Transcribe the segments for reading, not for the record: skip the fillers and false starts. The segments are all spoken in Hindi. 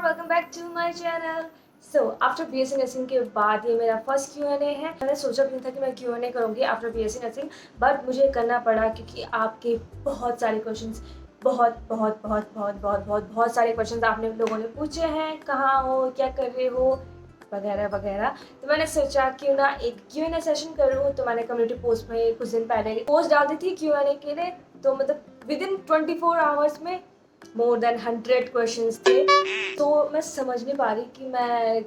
और welcome back to my channel. So after BSc nursing के बाद ये मेरा फर्स्ट Q&A है। मैंने सोचा भी नहीं था कि मैं Q&A करूँगी आफ्टर बीएससी नर्सिंग, बट मुझे करना पड़ा क्योंकि आपके बहुत सारे क्वेश्चंस बहुत सारे क्वेश्चंस आपने लोगों ने पूछे हैं, कहाँ हो, क्या कर रहे हो, वगैरह वगैरह। तो मैंने सोचा क्यों ना एक Q&A सेशन करूँ। तो मैंने कम्युनिटी पोस्ट में कुछ दिन पहले पोस्ट डाल दी थी Q&A के लिए। तो मतलब विद इन 24 आवर्स में मोर देन 100 क्वेश्चंस थे। तो मैं समझ नहीं पा रही कि मैं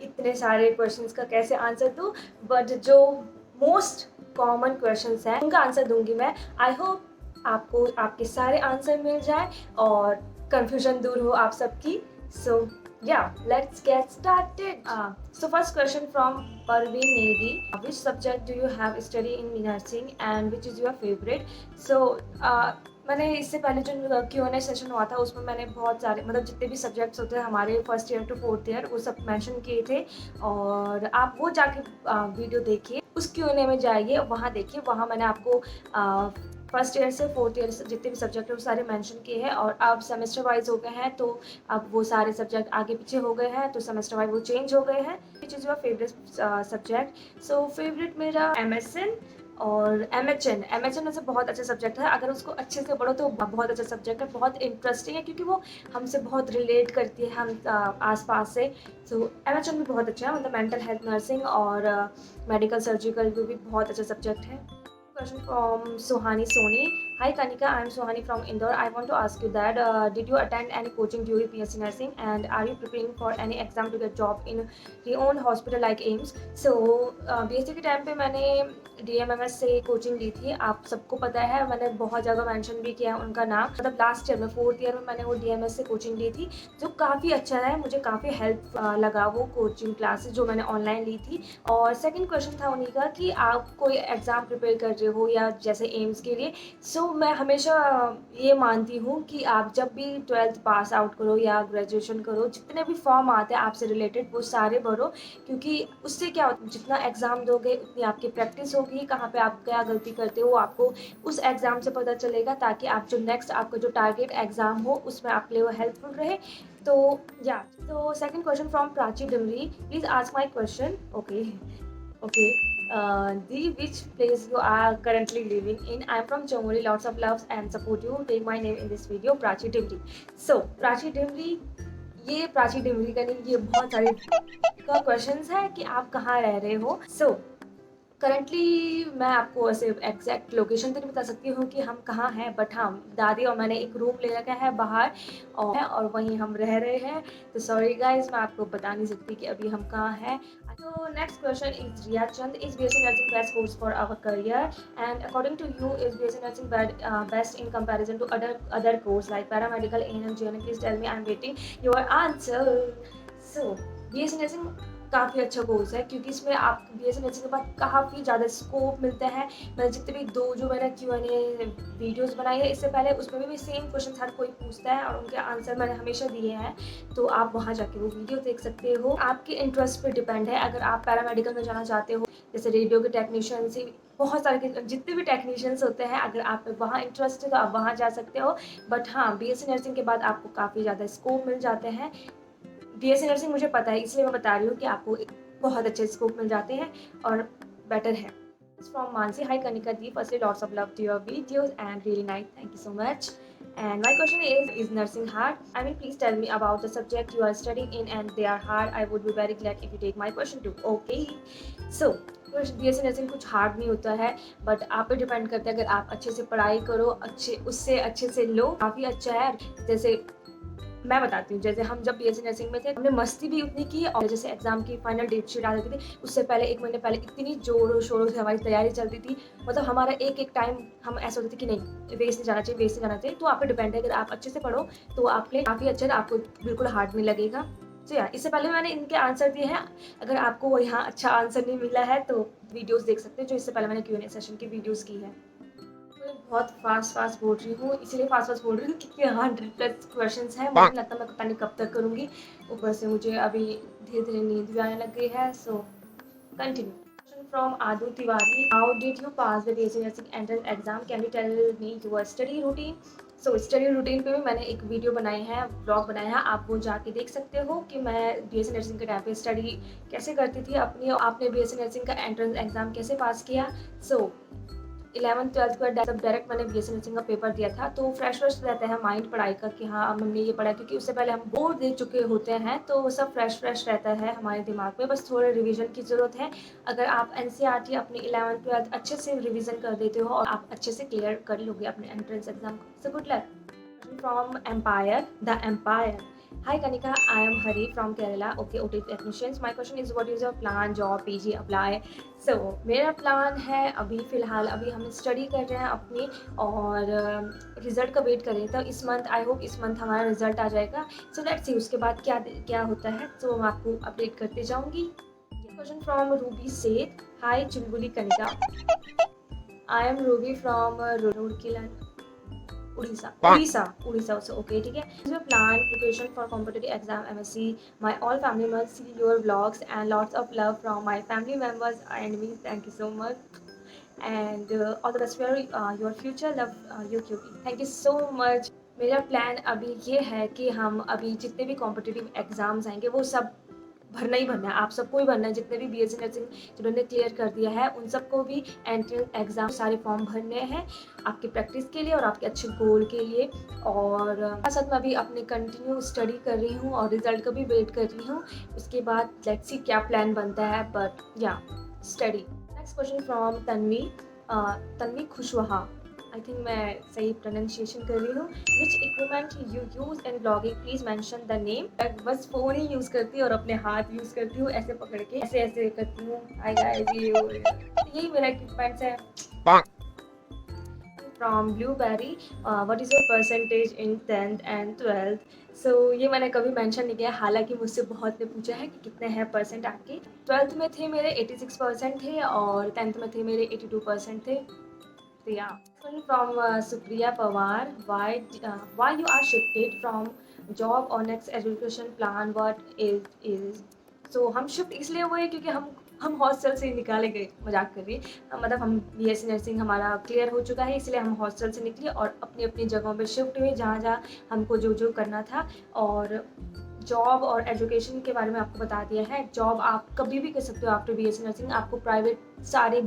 इतने सारे क्वेश्चंस का कैसे आंसर दूं, बट जो मोस्ट कॉमन क्वेश्चंस हैं उनका आंसर दूंगी मैं। आई होप आपको आपके सारे आंसर मिल जाए और कंफ्यूजन दूर हो आप सबकी। सो let's get started. So first question from Parveen Negi. Which subject do you have study in nursing and which is your favorite? So मैंने इससे पहले जो Q&A सेशन हुआ था उसमें मैंने बहुत सारे मतलब जितने भी सब्जेक्ट्स होते हैं हमारे first year to fourth year वो सब मेंशन किए थे। और आप वो जाके वीडियो देखिए, उस Q&A में जाइए, वहाँ देखिए, वहाँ मैंने आपको फर्स्ट ईयर से फोर्थ ईयर से जितने भी सब्जेक्ट है वो सारे मेंशन किए हैं। और अब सेमेस्टर वाइज हो गए हैं तो अब वो सारे सब्जेक्ट आगे पीछे हो गए हैं, तो सेमेस्टर वाइज वो चेंज हो गए हैं। Which is your favourite subject? So favourite मेरा MSN और MHN वैसे बहुत अच्छा सब्जेक्ट है। अगर उसको अच्छे से पढ़ो तो बहुत अच्छा सब्जेक्ट है, बहुत इंटरेस्टिंग है क्योंकि वो हमसे बहुत रिलेट करती है हम आसपास से। सो MHN भी बहुत अच्छा है, मतलब मेंटल हेल्थ नर्सिंग और मेडिकल सर्जिकल भी बहुत अच्छा सब्जेक्ट है। Question from Suhani Soni. Hi Kanika, I am Suhani from Indore. I want to ask you that did you attend any coaching during BSc Nursing and are you preparing for any exam to get job in renowned hospital like AIIMS? So BSc के टाइम पे मैंने DMMS से कोचिंग ली थी। आप सबको पता है, मैंने बहुत जगह मेंशन भी किया है उनका नाम। मतलब लास्ट ईयर में फोर्थ ईयर में मैंने वो DMS से कोचिंग ली थी, जो काफ़ी अच्छा है, मुझे काफ़ी हेल्प लगा वो कोचिंग क्लासेस जो मैंने ऑनलाइन ली थी। और सेकंड क्वेश्चन था उन्हीं का कि आप कोई एग्ज़ाम प्रिपेयर कर रहे हो या जैसे एम्स के लिए। सो मैं हमेशा ये मानती हूँ कि आप जब भी 12th पास आउट करो या ग्रेजुएशन करो, जितने भी फॉर्म आते हैं आपसे रिलेटेड वो सारे भरो, क्योंकि उससे क्या होता है, जितना एग्ज़ाम दोगे उतनी आपकी प्रैक्टिस होगी, कहाँ पे आप क्या गलती करते हो आपको उस एग्ज़ाम से पता चलेगा, ताकि आप जो नेक्स्ट आपका जो टारगेट एग्ज़ाम हो उसमें आपके लिए वो हेल्पफुल रहे। तो तो second question from Prachi Dimri. Please ask my question. Okay. The which place you are currently living in? I am from Chamoli. Lots of loves and support you. Take my name in this video. Prachi Dimri. So Prachi Dimri, ये प्राची डिमरी का नहीं, ये बहुत सारे का क्वेश्चंस है कि आप कहाँ रह रहे हो। करंटली मैं आपको ऐसे एग्जैक्ट लोकेशन तो नहीं बता सकती हूँ कि हम कहाँ हैं, बट हाँ, दादी और मैंने एक रूम ले रखा है बाहर और वहीं हम रह रहे हैं। तो सॉरी गाइज, मैं आपको बता नहीं सकती कि अभी हम कहाँ हैं। So next question is Riya Chand. Is BSc Nursing best course for our career? And according to you, is BSc Nursing best in comparison to other course like paramedical, A&M, GNM? Please tell me. I'm waiting your answer. So BSc Nursing काफ़ी अच्छा कोर्स है क्योंकि इसमें आप BSc नर्सिंग के बाद काफ़ी ज़्यादा स्कोप मिलता है। मैंने जितने भी जो मैंने Q&A वीडियोस बनाई है इससे पहले, उसमें भी सेम क्वेश्चन हर कोई पूछता है और उनके आंसर मैंने हमेशा दिए हैं। तो आप वहाँ जाके वो वीडियो देख सकते हो। आपके इंटरेस्ट पे डिपेंड है। अगर आप पैरामेडिकल में जाना चाहते हो, जैसे रेडियो के टेक्नीशियन से बहुत सारे जितने भी टेक्नीशियंस होते हैं, अगर आप वहाँ इंटरेस्ट है तो आप वहाँ जा सकते हो। बट हाँ, BSc नर्सिंग के बाद आपको काफ़ी ज़्यादा स्कोप मिल जाते हैं। BSc नर्सिंग मुझे पता है, इसलिए मैं बता रही हूँ कि आपको बहुत अच्छे स्कोप मिल जाते हैं और बेटर है। From Mansi. Hi Kanika Ji. Firstly, lots of love to your videos and really nice. Thank you so much. And my question is nursing hard? I mean, please tell me about the subject you are studying in and they are hard. I would be very glad if you take my question too. Okay. So BSc nursing कुछ हार्ड नहीं होता है, बट आप पे डिपेंड करता है। अगर आप अच्छे से पढ़ाई करो, उससे अच्छे से लो, काफ़ी अच्छा है। जैसे मैं बताती हूँ, जैसे हम जब BSc नर्सिंग में थे हमने मस्ती भी उतनी की, और जैसे एग्जाम की फाइनल डेट शीट आ जाती थी उससे पहले 1 महीने पहले इतनी जोरों शोरों से हमारी तैयारी चलती थी। मतलब हमारा एक टाइम हम ऐसा होता था कि नहीं, वेस्ट नहीं जाना चाहिए। तो आप पे डिपेंड है, अगर आप अच्छे से पढ़ो तो आपके लिए काफ़ी अच्छा है, आपको बिल्कुल हार्ड नहीं लगेगा। तो इससे पहले मैंने इनके आंसर दिए हैं। अगर आपको यहाँ अच्छा आंसर नहीं मिला है तो वीडियोस देख सकते हैं, जो इससे पहले मैंने Q&A सेशन की वीडियोस की है। बहुत फास्ट बोल रही हूँ, इसीलिए फास्ट बोल रही हूँ क्योंकि 100+ क्वेश्चंस हैं। मुझे लगता है मैं पता नहीं कब तक करूँगी, ऊपर से मुझे अभी धीरे धीरे नींद भी आने लग गई है। So continue. Question from Aadu Tiwari. How did you pass the BSc Nursing entrance exam? Can you tell me your study routine? So study routine पे भी मैंने एक वीडियो बनाई है, व्लॉग बनाया है, आप वो जाके देख सकते हो कि मैं बीएससी नर्सिंग के टाइम पे स्टडी कैसे करती थी अपनी, आपने बीएससी नर्सिंग का एंट्रेंस एग्ज़ाम कैसे पास किया। सो 11th-12th के बाद डायरेक्ट मैंने बीएससी नर्सिंग का पेपर दिया था, तो फ्रेश रहता है माइंड पढ़ाई का कि हाँ अब हमने ये पढ़ा, क्योंकि उससे पहले हम बोर्ड दे चुके होते हैं, तो वो सब फ्रेश रहता है हमारे दिमाग में, बस थोड़ा रिवीजन की ज़रूरत है। अगर आप एनसीईआरटी अपनी 11th-12th अच्छे से रिवीजन कर देते हो और आप अच्छे से क्लियर कर लोगे अपने एंट्रेंस एग्जाम को। So good luck. From Empire, The Empire. Hi Kanika, I am Hari from Kerala. Okay, OT technicians. My question is, what is your plan, job, PG, apply? So मेरा प्लान है अभी फ़िलहाल अभी हम स्टडी कर रहे हैं अपनी, और रिज़ल्ट का वेट कर रहे हैं, तो इस मंथ आई होप इस मंथ हमारा रिज़ल्ट आ जाएगा। सो लेट्स सी उसके बाद क्या होता है, तो मैं आपको अपडेट करते जाऊँगी। Question from Ruby Seth. Hi चुलबुली Kanika, I am Ruby from Rourkela, Odisha से। ओके ठीक है। Plan preparation for competitive exam MSc, my all family members see your vlogs and lots of love from my family members and me, thank you so much and all the best for your future, love you cutie, thank you so much. मेरा प्लान अभी ये है कि हम अभी जितने भी कॉम्पिटिटिव एग्ज़ाम्स आएंगे वो सब भरना ही भरना है, आप सबको ही भरना है, जितने भी बीएससी नर्सिंग जिन्होंने क्लियर कर दिया है उन सबको भी एंट्रेंस एग्जाम सारे फॉर्म भरने हैं आपकी प्रैक्टिस के लिए और आपके अच्छे गोल के लिए। और साथ में अभी अपने कंटिन्यू स्टडी कर रही हूँ और रिजल्ट का भी वेट कर रही हूँ, उसके बाद लेट्स सी क्या प्लान बनता है, बट या study. Next question from Tanvi Kushwaha, I think मैं सही प्रोनाउंसिएशन कर रही हूँ। Which equipment you use in vlogging, please mention the name. बस फ़ोन ही यूज़ करती हूँ और अपने हाथ यूज़ करती हूँ, ऐसे पकड़ के ऐसे करती हूँ। हाय गाइस, यही मेरा इक्विपमेंट्स है। From blueberry, what is your percentage in 10th and 12th? सो ये मैंने कभी मेंशन नहीं किया, हालांकि मुझसे बहुत ने पूछा है कि कितने हैं परसेंट आपके। 12th में थे मेरे 86% थे और 10th में थे मेरे 82% थे। So yeah, from Supriya Pawar, why you are shifted from job or next education plan? What is so हम शिफ्ट इसलिए हुए क्योंकि हम हॉस्टल से निकाले गए, मजाक कर रही है, मतलब हम बीएससी नर्सिंग हमारा क्लियर हो चुका है, इसलिए हम हॉस्टल से निकले और अपनी अपनी जगहों पे शिफ्ट हुए जहाँ हमको जो करना था। और जॉब और एजुकेशन के बारे में आपको बता दिया है। जॉब आप कभी भी कर सकते हो आफ्टर बीएससी नर्सिंग, आपको प्राइवेट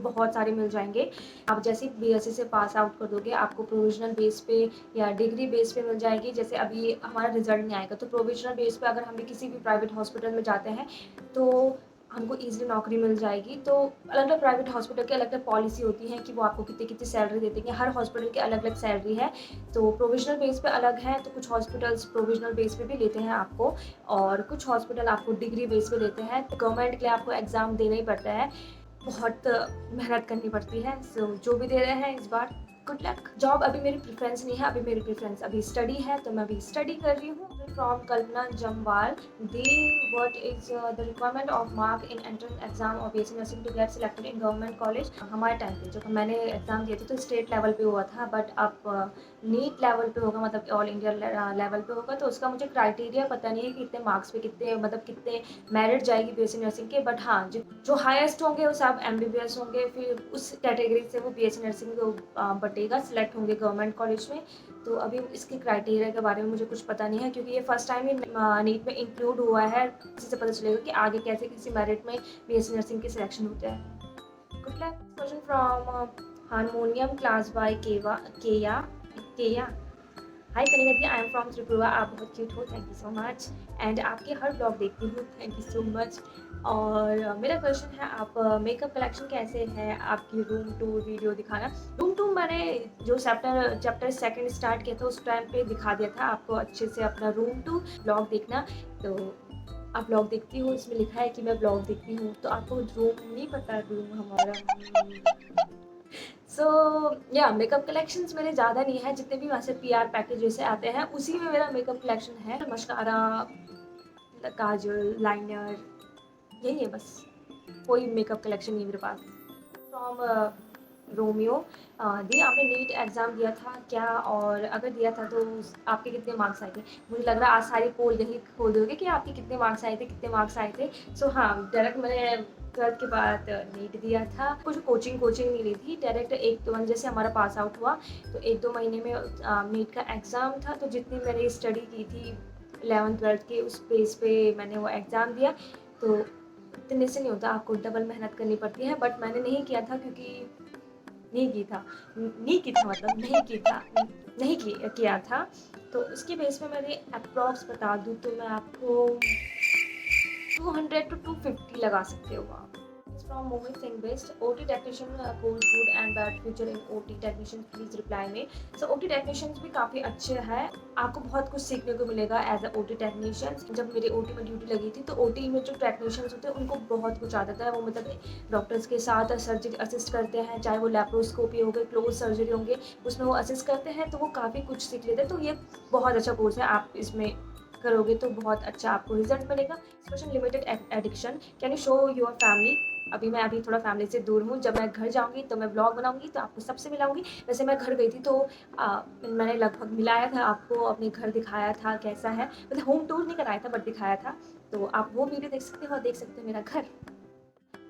बहुत सारे मिल जाएंगे। आप जैसे ही बीएससी से पास आउट कर दोगे आपको प्रोविजनल बेस पे या डिग्री बेस पे मिल जाएगी। जैसे अभी हमारा रिजल्ट नहीं आएगा तो प्रोविजनल बेस पे अगर हम भी किसी भी प्राइवेट हॉस्पिटल में जाते हैं तो हमको ईज़िली नौकरी मिल जाएगी। तो अलग अलग प्राइवेट हॉस्पिटल की अलग अलग पॉलिसी होती है कि वो आपको कितनी कितनी सैलरी देते हैं, हर हॉस्पिटल की अलग अलग सैलरी है। तो प्रोविजनल बेस पे अलग है, तो कुछ हॉस्पिटल्स प्रोविजनल बेस पे भी लेते हैं आपको और कुछ हॉस्पिटल आपको डिग्री बेस पे लेते हैं। तो गवर्नमेंट के लिए आपको एग्ज़ाम देना ही पड़ता है, बहुत मेहनत करनी पड़ती है। सो जो भी दे रहे हैं इस बार गुड लक। जॉब अभी मेरी प्रेफरेंस नहीं है, अभी मेरी प्रेफरेंस अभी स्टडी है, तो मैं अभी स्टडी कर रही हूँ। From Kalpana Jamwal, they what is the requirement of mark in entrance exam of BSc nursing to get selected in government college? हमारे टाइम पे जब मैंने एग्जाम दिए थे तो स्टेट लेवल पे हुआ था, बट अब नीट लेवल पे होगा, मतलब ऑल इंडिया लेवल पे होगा। तो उसका मुझे क्राइटेरिया पता नहीं है कि कितने मार्क्स पे कितने मेरिट जाएगी बीएससी नर्सिंग के, बट हाँ जो हाईएस्ट होंगे वो सब एमबीबीएस होंगे, फिर उस कैटेगरी से वो बीएससी नर्सिंग बटेगा, सिलेक्ट होंगे गवर्नमेंट कॉलेज में। तो अभी इसके क्राइटेरिया के बारे में मुझे कुछ पता नहीं है क्योंकि ये फर्स्ट टाइम ही नीट में इंक्लूड हुआ है, इसी से पता चलेगा कि आगे कैसे किसी मेरिट में बीएससी नर्सिंग की सिलेक्शन होता है। Good luck. Question from harmonium class by Keya. Hi Kanika ji, I am from Tripura, आप बहुत क्यूट हो, thank you so much and आपके हर ब्लॉग देखती हूँ, थैंक यू सो मच। और मेरा क्वेश्चन है, आप मेकअप कलेक्शन कैसे है, आपकी रूम टूर वीडियो दिखाना। रूम टूर मैंने जो चैप्टर 2 स्टार्ट किया था उस टाइम पे दिखा दिया था आपको अच्छे से, अपना रूम टूर ब्लॉग देखना। तो आप ब्लॉग देखती हो, इसमें लिखा है कि मैं ब्लॉग देखती हूँ, तो आपको रूम नहीं पता, रूम हमारा। सो या मेकअप कलेक्शंस मेरे ज़्यादा नहीं है, जितने भी वैसे पीआर पैकेज जैसे आते हैं उसी में मेरा मेकअप कलेक्शन है। मस्कारा, काजल, लाइनर, यही है बस, कोई मेकअप कलेक्शन नहीं मेरे पास। फ्रॉम रोमियो, दी आपने नीट एग्ज़ाम दिया था क्या, और अगर दिया था तो आपके कितने मार्क्स आए थे? मुझे लग रहा है आज सारी पोल यही खोल दोगे कि आपके कितने मार्क्स आए थे। सो हाँ, डायरेक्ट मैंने 12th के बाद नीट दिया था। कुछ कोचिंग नहीं ली थी, डायरेक्ट 1-2 जैसे हमारा पास आउट हुआ तो 1-2 महीने में नीट का एग्ज़ाम था। तो जितनी मैंने स्टडी की थी 11th-12th के उस बेस पे मैंने वो एग्ज़ाम दिया। तो इतने से नहीं होता, आपको डबल मेहनत करनी पड़ती है, बट मैंने नहीं किया था क्योंकि नहीं किया था। तो उसके बेस पे मैंने अप्रॉक्स बता दूँ तो मैं आपको 200 टू 250 लगा सकते हो आप। From Mohit Singh Best, OT technician holds good and bad future in OT technician, please reply me. So OT technicians भी काफ़ी अच्छे हैं, आपको बहुत कुछ सीखने को मिलेगा एज अ OT technician। जब मेरी OT में ड्यूटी लगी थी तो OT में जो टेक्नीशियंस होते हैं उनको बहुत कुछ आता है। वो मतलब डॉक्टर्स के साथ सर्जरी असिस्ट करते हैं, चाहे वो लैप्रोस्कोपी हो गई, क्लोज सर्जरी होंगे, उसमें वो असिस्ट करते हैं, तो वो काफ़ी कुछ सीख लेते हैं। तो ये बहुत अच्छा कोर्स है, आप इसमें करोगे तो बहुत अच्छा आपको रिजल्ट मिलेगा। Special limited addiction, can you show your family. मैं थोड़ा फैमिली से दूर हूँ, जब मैं घर जाऊँगी तो मैं ब्लॉग बनाऊँगी तो आपको सबसे मिलाऊँगी। वैसे मैं घर गई थी तो मैंने लगभग मिलाया था आपको, अपने घर दिखाया था कैसा है, मतलब होम टूर नहीं कराया था बट दिखाया था। तो आप वो वीडियो देख सकते हो और देख सकते हो मेरा घर।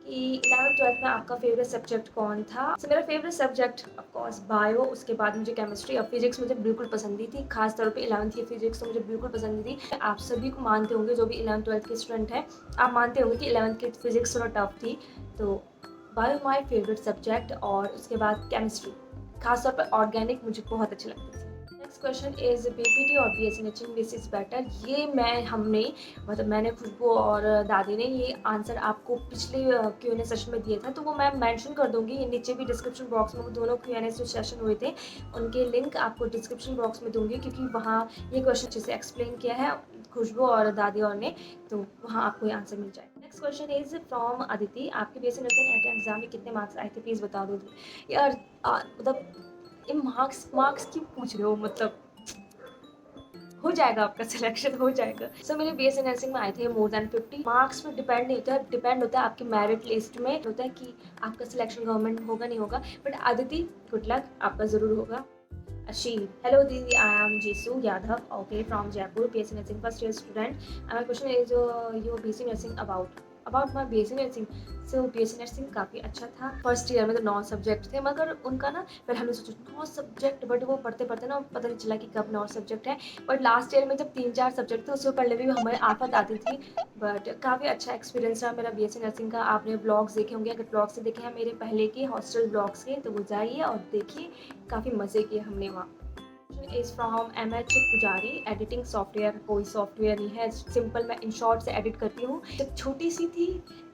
कि 11th-12th में आपका फेवरेट सब्जेक्ट कौन था? So, मेरा favourite subject of course bio, उसके बाद मुझे केमिस्ट्री और फिजिक्स मुझे बिल्कुल पसंद नहीं थी, खास तौर पे 11th की फिजिक्स तो मुझे बिल्कुल पसंद नहीं थी। आप सभी को मानते होंगे जो भी 11th-12th के स्टूडेंट हैं, आप मानते होंगे कि 11th की फिजिक्स थोड़ा टफ थी। तो बायो माई फेवरेट सब्जेक्ट और उसके बाद केमिस्ट्री, खास तौर पर ऑर्गेनिक मुझे बहुत अच्छी लगती थी। नेक्स्ट क्वेश्चन इज बीपीटी और BSc nursing which is better. ये मैंने खुशबू और दादी ने ये आंसर आपको पिछले Q&A सेशन में दिया था, तो वो मैं मेंशन कर दूंगी नीचे भी डिस्क्रिप्शन बॉक्स में। वो दोनों Q&A जो सेशन हुए थे उनके लिंक आपको डिस्क्रिप्शन बॉक्स में दूंगी, क्योंकि वहाँ ये क्वेश्चन अच्छे से एक्सप्लेन किया है खुशबू और दादी और ने, तो वहाँ आपको ये आंसर मिल जाए। Next question is from Aditi, आपके बीएससी नर्सिंग एग्जाम में कितने मार्क्स आए थे, प्लीज़ बता दो। यार मतलब ये मार्क्स क्यों पूछ रहे हो, मतलब हो जाएगा, आपका सिलेक्शन हो जाएगा। सो मेरे बीएससी नर्सिंग में आए थे मोर देन 50 मार्क्स। में डिपेंड नहीं होता है, डिपेंड होता है आपकी मेरिट लिस्ट में होता है कि आपका सिलेक्शन गवर्नमेंट होगा नहीं होगा। बट आदिति गुड लक, आपका ज़रूर होगा। Ashil, hello Didi, I am Jisu Yadav, okay, from Jaipur, BSc Nursing first year student. And my question is your BSc Nursing about my BSc Nursing. So BSc Nursing काफ़ी अच्छा था। फर्स्ट ईयर में तो 9 सब्जेक्ट थे, मगर उनका ना पहले हमने सोचा 9 सब्जेक्ट, बट वो पढ़ते पढ़ते ना पता नहीं चला कि कब 9 सब्जेक्ट है। बट लास्ट ईयर में जब 3-4 सब्जेक्ट थे उससे पढ़ने में भी हमें आफत आती थी। बट काफ़ी अच्छा एक्सपीरियंस रहा मेरा BSc नर्सिंग का। आपने ब्लॉग्स देखे होंगे, अगर ब्लॉग्स से देखे हैं मेरे पहले के हॉस्टल ब्लॉग्स के तो वो जाइए और देखिए, काफ़ी मज़े किए हमने वहाँ। इज़ फ्रॉम MH पुजारी, एडिटिंग सॉफ्टवेयर कोई सॉफ्टवेयर नहीं है, सिंपल मैं InShot से एडिट करती हूँ। जब छोटी सी थी,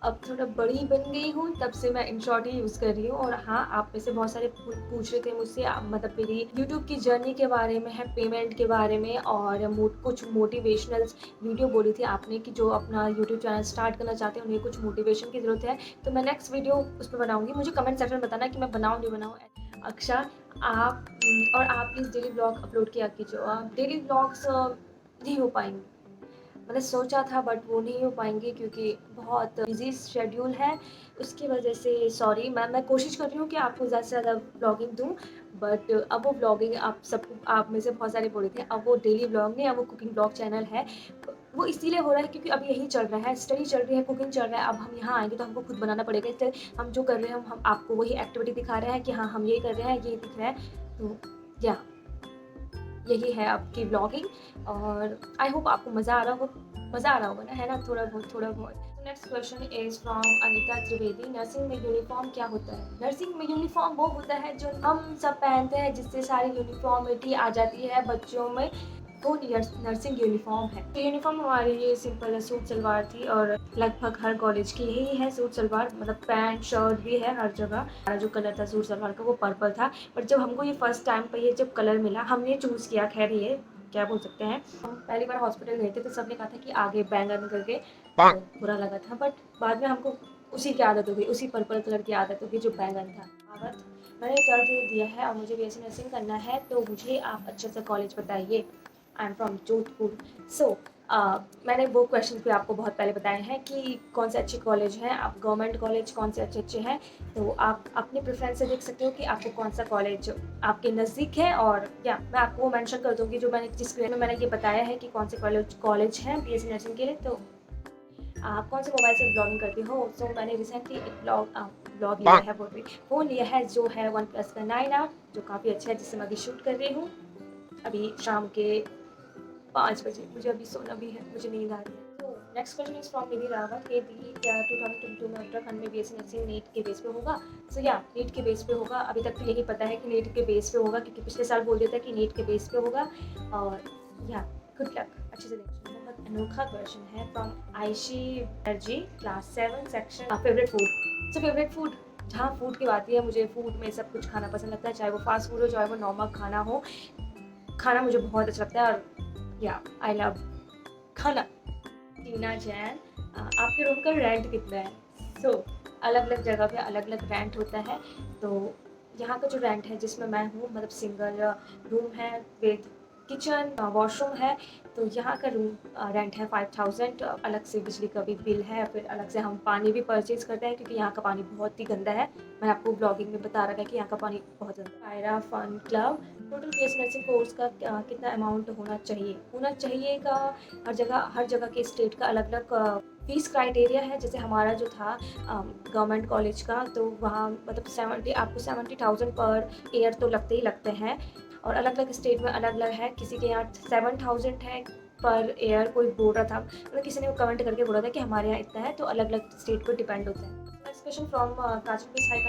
अब थोड़ा बड़ी बन गई हूँ, तब से मैं InShot ही यूज़ कर रही हूँ। और हाँ, आप में से बहुत सारे पूछ रहे थे मुझसे मतलब मेरी यूट्यूब की जर्नी के बारे में है, पेमेंट के बारे में, और कुछ मोटिवेशनल वीडियो बोली थी आपने कि जो अपना यूट्यूब चैनल स्टार्ट करना चाहते हैं उन्हें कुछ मोटिवेशन की ज़रूरत है। तो मैं नेक्स्ट वीडियो उस पर बनाऊँगी, मुझे कमेंट सेक्शन में बताना कि मैं बनाऊँ नहीं बनाऊँ। अक्षा आप प्लीज़ डेली ब्लॉग अपलोड किया कीजिए। डेली ब्लॉग्स नहीं हो पाएंगे, मैंने सोचा था बट वो नहीं हो पाएंगे क्योंकि बहुत बिजी शेड्यूल है, उसकी वजह से सॉरी। मैं कोशिश कर रही हूँ कि आपको ज़्यादा से ज़्यादा ब्लॉगिंग दूँ, बट अब वो ब्लॉगिंग आप में से बहुत सारे बोले थे, अब वो डेली ब्लॉग नहीं, अब वो कुकिंग ब्लॉग चैनल है। वो इसीलिए हो रहा है क्योंकि अब यही चल रहा है, स्टडी चल रही है, कुकिंग चल रहा है। अब हम यहाँ आएंगे तो हमको खुद बनाना पड़ेगा, इसलिए हम जो कर रहे हैं हम आपको वही एक्टिविटी दिखा रहे हैं कि हाँ हम ये कर रहे हैं, ये दिख रहा है। तो या यही है आपकी ब्लॉगिंग, और आई होप आपको मज़ा आ रहा होगा ना, है ना, थोड़ा बहुत। Next question is from Anita Trivedi, nursing में यूनिफॉर्म क्या होता है? नर्सिंग में यूनिफॉर्म वो होता है जो हम सब पहनते हैं, जिससे सारी यूनिफॉर्मिटी आ जाती है बच्चों में, वो नर्सिंग यूनिफॉर्म है। तो यूनिफॉर्म हमारी ये सिंपल सूट सलवार थी, और लगभग हर कॉलेज की यही है सूट सलवार, मतलब पैंट शर्ट भी है हर जगह। हमारा जो कलर था सूट सलवार का वो पर्पल था, बट जब हमको ये फर्स्ट टाइम पर ये जब कलर मिला हमने चूज़ किया, खैर ये क्या बोल सकते हैं, हम पहली बार हॉस्पिटल गए थे तो सबने कहा था कि आगे बैंगन करके, तो बुरा लगा था, बट बाद में हमको उसी की आदत हो गई, उसी पर्पल कलर की आदत हो गई जो बैंगन था। मैंने 12th दिया है और मुझे BSc नर्सिंग करना है, तो मुझे आप अच्छे से कॉलेज बताइए। I am from Jodhpur. So मैंने वो क्वेश्चन भी आपको बहुत पहले बताए हैं कि कौन से अच्छे कॉलेज हैं, आप गवर्नमेंट कॉलेज कौन से अच्छे हैं, तो आप अपने प्रेफरेंस से देख सकते हो कि आपको कौन सा कॉलेज आपके नज़दीक है। और या मैं आपको वो मेंशन कर दूँगी जो मैंने जिस में मैंने ये बताया है कि कौन से कॉलेज हैं BSc नर्सिंग के लिए। तो आप कौन से मोबाइल से ब्लॉगिंग करते हो? सो मैंने रिसेंटली एक ब्लॉग लिया है, बोल रही फ़ोन लिया है जो है वन प्लस का 9R, जो काफ़ी अच्छा है, जिससे मैं अभी शूट कर रही हूँ। अभी शाम के 5 बजे, मुझे अभी सोना भी है, मुझे नींद आ रही है। तो नेक्स्ट क्वेश्चन इज़ फ्रॉम निधि रावत कि दी क्या 2022 में उत्तराखंड में बीएससी नर्सिंग नीट के बेस पे होगा? सो या नीट के बेस पे होगा। अभी तक तो यही पता है कि नीट के बेस पे होगा, क्योंकि पिछले साल बोल दिया था कि नीट के बेस पे होगा। और या गुड लक, अच्छे से देखिए। बहुत अनोखा क्वेश्चन है from Ayshi Banerjee, class 7 section favourite food. So favourite food, जहाँ फूड की बात है, मुझे फूड में सब कुछ खाना पसंद लगता है, चाहे वो फास्ट फूड हो, चाहे वो नॉर्मल खाना हो। खाना मुझे बहुत अच्छा लगता है, और या आई लव खाना। टीना जैन, आपके रूम का रेंट कितना है? सो अलग अलग जगह पे अलग अलग रेंट होता है। तो यहाँ का जो रेंट है जिसमें मैं हूँ, मतलब सिंगल रूम है विद किचन वॉशरूम है, तो यहाँ का रूम रेंट है 5000। अलग से बिजली का भी बिल है, फिर अलग से हम पानी भी परचेज़ करते हैं, क्योंकि यहाँ का पानी बहुत ही गंदा है। मैंने आपको ब्लॉगिंग में बता रखा है कि यहाँ का पानी बहुत गंदा है। Kaira fun club, total BSc nursing course का कितना अमाउंट होना चाहिए का हर जगह के स्टेट का अलग अलग फीस क्राइटेरिया है। जैसे हमारा जो था गवर्नमेंट कॉलेज का, तो वहाँ मतलब 70,000 पर ईयर तो लगते ही लगते हैं, और अलग अलग स्टेट में अलग अलग है। किसी के यहाँ 7000 है पर ईयर, कोई बोल रहा था, मतलब किसी ने कमेंट करके बोला था कि हमारे यहाँ इतना है, तो अलग अलग स्टेट पर डिपेंड होता है। Next question from Kajal miss high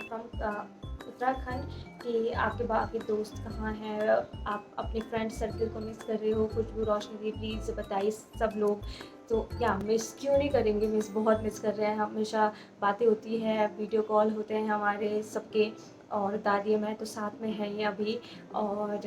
from Uttarakhand कि आपके बाकी दोस्त कहाँ हैं? आप अपने फ्रेंड सर्कल को मिस कर रहे हो? खुशबू, रोशनी दी, प्लीज़ बताइए सब लोग। तो क्या मिस क्यों नहीं करेंगे, मिस बहुत मिस कर रहे हैं। हमेशा बातें होती है, वीडियो कॉल होते हैं हमारे सबके, और दादी मैं तो साथ में है ही अभी। और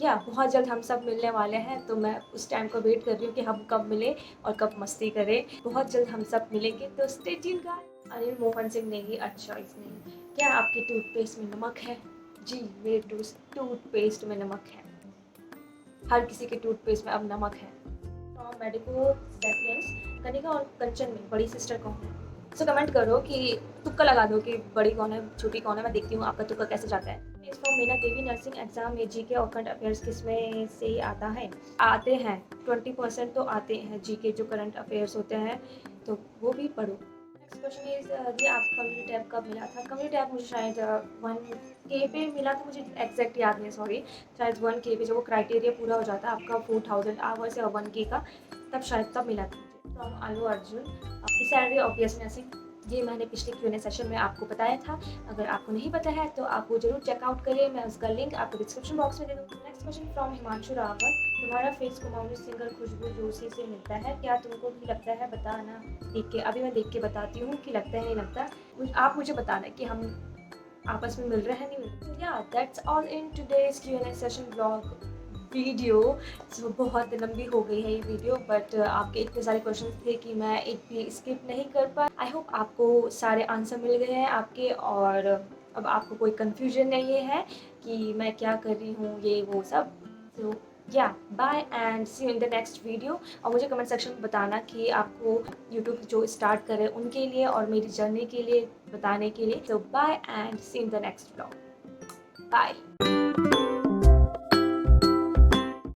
या बहुत जल्द हम सब मिलने वाले हैं, तो मैं उस टाइम को वेट कर रही हूँ कि हम कब मिलें और कब मस्ती करें। बहुत जल्द हम सब मिलेंगे, तो stay tuned guys. Anil Mohan Singh Negi, अच्छा इसमें क्या आपके टूथपेस्ट में नमक है? जी, मेरे टूथपेस्ट में नमक है। हर किसी के टूथपेस्ट में अब नमक है। फ्रॉम मेडिको सेपियंस, कनिका और कंचन में बड़ी सिस्टर कौन है? सो कमेंट करो कि तुक्का लगा दो कि बड़ी कौन है छोटी कौन है, मैं देखती हूँ आपका तुक्का कैसे जाता है। Next from Meena Devi, nursing exam में जीके और करंट अफेयर्स किसमें से आता है? आते हैं 20% तो आते हैं जीके, जो करंट अफेयर्स होते हैं, तो वो भी पढ़ो। नेक्स्ट क्वेश्चन इज दी आपको कम्युनिटी टैब कब मिला था? कम्युनिटी टैब मुझे शायद 1K पे मिला था, मुझे एग्जैक्ट याद नहीं, सॉरी। शायद 1K पे जब वो क्राइटेरिया पूरा हो जाता है आपका 4000 आवर्स या 1K का, तब मिला था मुझे। फ्रॉम आलू अर्जुन, आपकी सैलरी ऑफ बीएससी नर्सिंग, ये मैंने पिछले Q&A सेशन में आपको बताया था। अगर आपको नहीं पता है तो आप वो जरूर चेकआउट करिए, मैं उसका लिंक आपको डिस्क्रिप्शन बॉक्स में दे दूँगी। Next question from Himanshu Rawat, तुम्हारा फेस कुमाऊनी सिंगर खुशबू जोशी से मिलता है, क्या तुमको भी लगता है? बताना देख के। अभी मैं देख के बताती हूँ कि लगता है नहीं लगता। आप मुझे बताना कि हम आपस में मिल रहे हैं नहीं मिल रहे। या that's all in today's Q&A session blog video. So बहुत लंबी हो गई है ये वीडियो, बट आपके इतने सारे क्वेश्चंस थे कि मैं एक भी स्किप नहीं कर पाई। आई होप आपको सारे आंसर मिल गए हैं आपके, और अब आपको कोई कन्फ्यूजन नहीं है कि मैं क्या कर रही हूँ, ये वो सब। So yeah bye and see you in the next video. और मुझे कमेंट सेक्शन में बताना कि आपको यूट्यूब जो स्टार्ट करे उनके लिए और मेरी जर्नी के लिए बताने के लिए। So bye and see you in the next vlog. Bye.